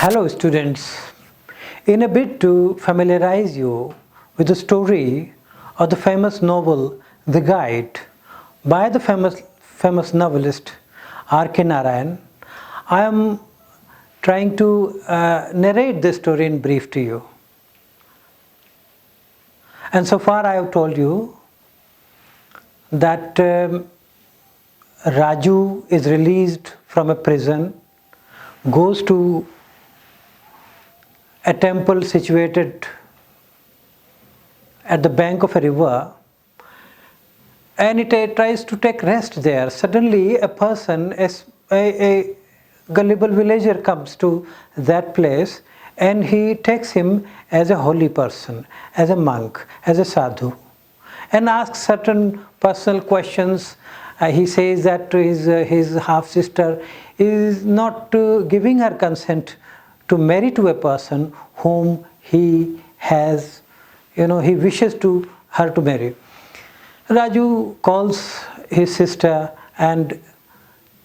Hello students, in a bid to familiarize you with the story of the famous novel The Guide by the famous novelist R.K. Narayan, I am trying to narrate this story in brief to you. And so far I have told you that Raju is released from a prison, goes to a temple situated at the bank of a river, and it tries to take rest there. Suddenly a person, a gullible villager comes to that place, and he takes him as a holy person, as a monk, as a sadhu, and asks certain personal questions. He says that his half-sister is not giving her consent to marry to a person whom he has, he wishes her to marry. Raju calls his sister and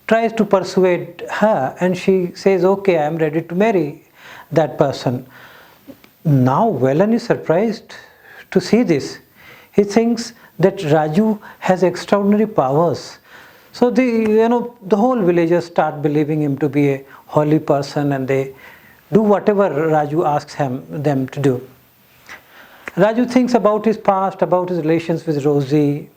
tries to persuade her, and she says, okay, I am ready to marry that person. Now Velan is surprised to see this. He thinks that Raju has extraordinary powers. So the whole villagers start believing him to be a holy person, and they do whatever Raju asks them to do. Raju thinks about his past, about his relations with Rosie.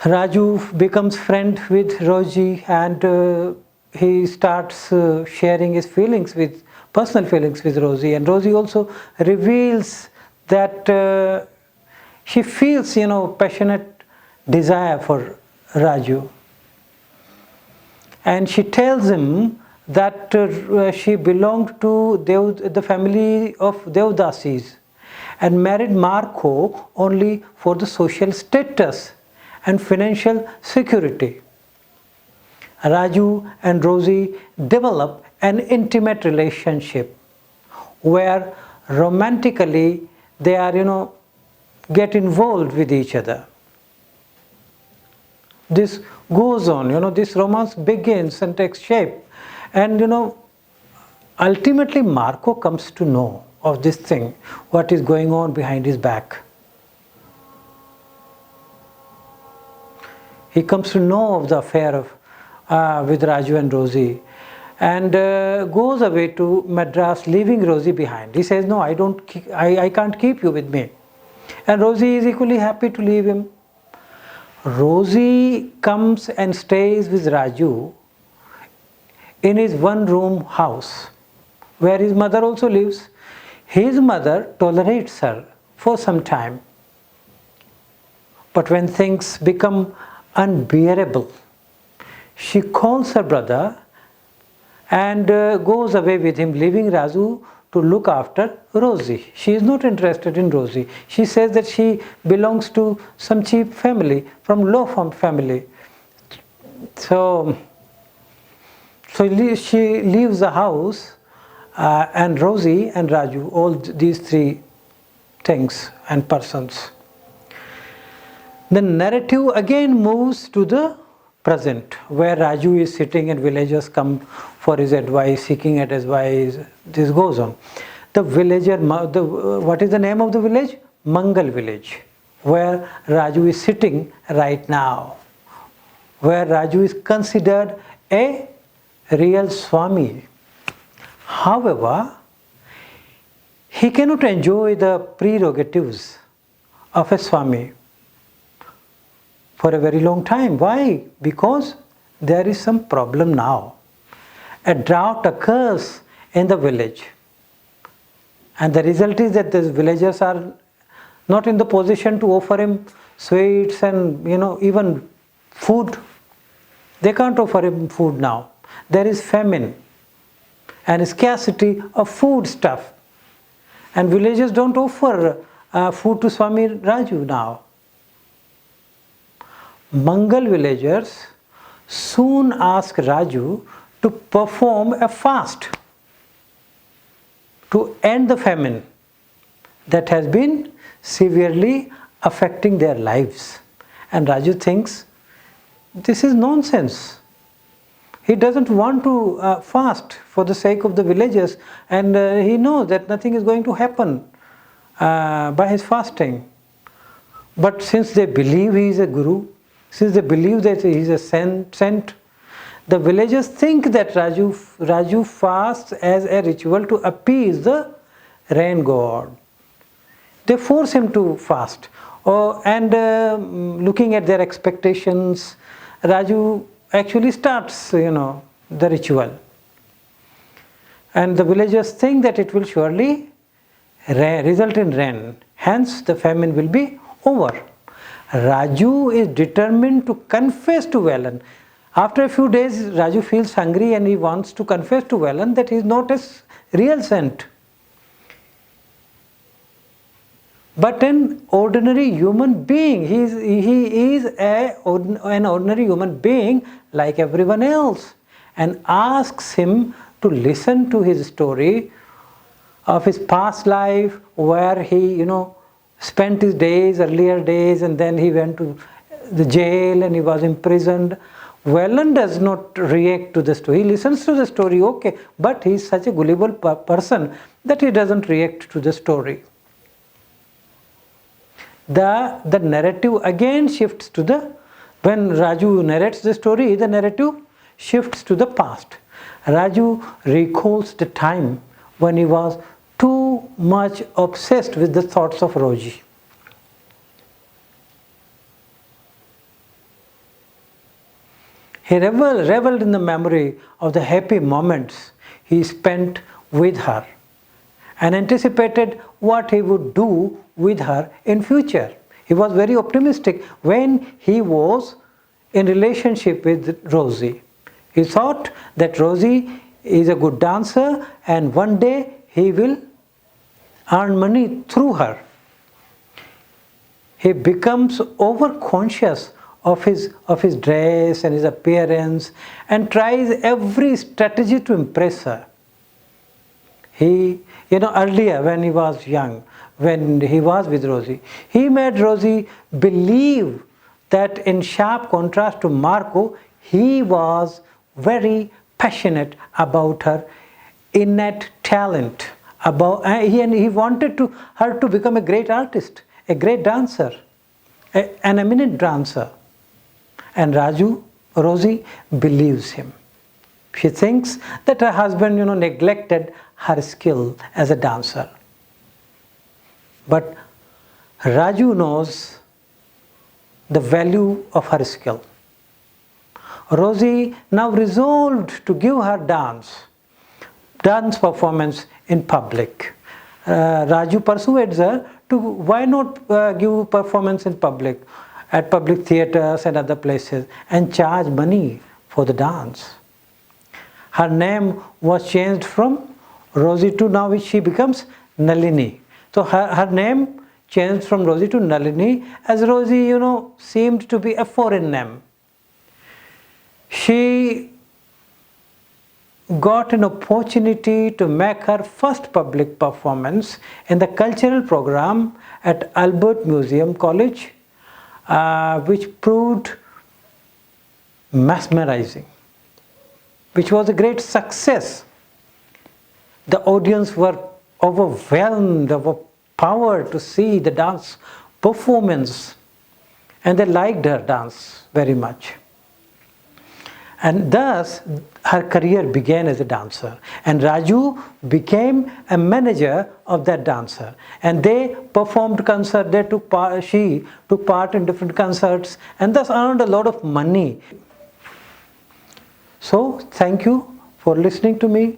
Raju becomes friend with Rosie, and he starts sharing his personal feelings with Rosie. And Rosie also reveals that she feels, passionate desire for Raju. And she tells him that she belonged to the family of Devdasis and married Marco only for the social status and financial security. Raju and Rosie develop an intimate relationship where romantically they are, get involved with each other. This goes on, this romance begins and takes shape. And ultimately Marco comes to know of this thing, what is going on behind his back. He comes to know of the affair with Raju and Rosie, and goes away to Madras, leaving Rosie behind. He says, no, I can't keep you with me. And Rosie is equally happy to leave him. Rosie comes and stays with Raju in his one-room house, where his mother also lives. His mother tolerates her for some time. But when things become unbearable, she calls her brother and goes away with him, leaving Raju to look after Rosie. She is not interested in Rosie. She says that she belongs to some cheap family, from low family. So she leaves the house, and Rosie and Raju, all these three things and persons. The narrative again moves to the present, where Raju is sitting and villagers come for his advice, seeking advice. This goes on. The villager, what is the name of the village? Mangal village, where Raju is sitting right now, where Raju is considered a real Swami. However, he cannot enjoy the prerogatives of a Swami for a very long time. Why? Because there is some problem now. A drought occurs in the village, and the result is that the villagers are not in the position to offer him sweets and even food. They can't offer him food now. There is famine and scarcity of food stuff, and villagers don't offer food to Swami Raju now. Mangal villagers soon ask Raju to perform a fast to end the famine that has been severely affecting their lives. And Raju thinks, this is nonsense. He doesn't want to fast for the sake of the villagers, and he knows that nothing is going to happen by his fasting. But since they believe he is a guru, since they believe that he is a sent, the villagers think that Raju fasts as a ritual to appease the rain god. They force him to fast. And looking at their expectations, Raju actually starts, the ritual. And the villagers think that it will surely result in rain. Hence, the famine will be over. Raju is determined to confess to Velan. After a few days, Raju feels hungry and he wants to confess to Velan that he is not a real saint, but an ordinary human being. He is an ordinary human being like everyone else, and asks him to listen to his story of his past life, where he, spent his earlier days, and then he went to the jail and he was imprisoned. Velan does not react to the story. He listens to the story, okay, but he is such a gullible person that he doesn't react to the story. The narrative again shifts to when Raju narrates the story, the narrative shifts to the past. Raju recalls the time when he was too much obsessed with the thoughts of Roji. He reveled in the memory of the happy moments he spent with her, and anticipated what he would do with her in future. He was very optimistic when he was in relationship with Rosie. He thought that Rosie is a good dancer and one day he will earn money through her. He becomes over-conscious of his dress and his appearance, and tries every strategy to impress her. He, earlier when he was young, when he was with Rosie, he made Rosie believe that, in sharp contrast to Marco, he was very passionate about her innate talent. He wanted her to become a great artist, a great dancer, an eminent dancer. And Rosie believes him. She thinks that her husband, neglected her skill as a dancer. But Raju knows the value of her skill. Rosie now resolved to give her dance performance in public. Raju persuades her to why not give performance in public, at public theatres and other places, and charge money for the dance. Her name was changed from Rosie to now she becomes Nalini. So her name changed from Rosie to Nalini, as Rosie, seemed to be a foreign name. She got an opportunity to make her first public performance in the cultural program at Albert Museum College, which proved mesmerizing, which was a great success. The audience were overwhelmed, overpowered to see the dance performance, and they liked her dance very much. And thus her career began as a dancer, and Raju became a manager of that dancer, and they performed concerts. She took part in different concerts and thus earned a lot of money. So thank you for listening to me.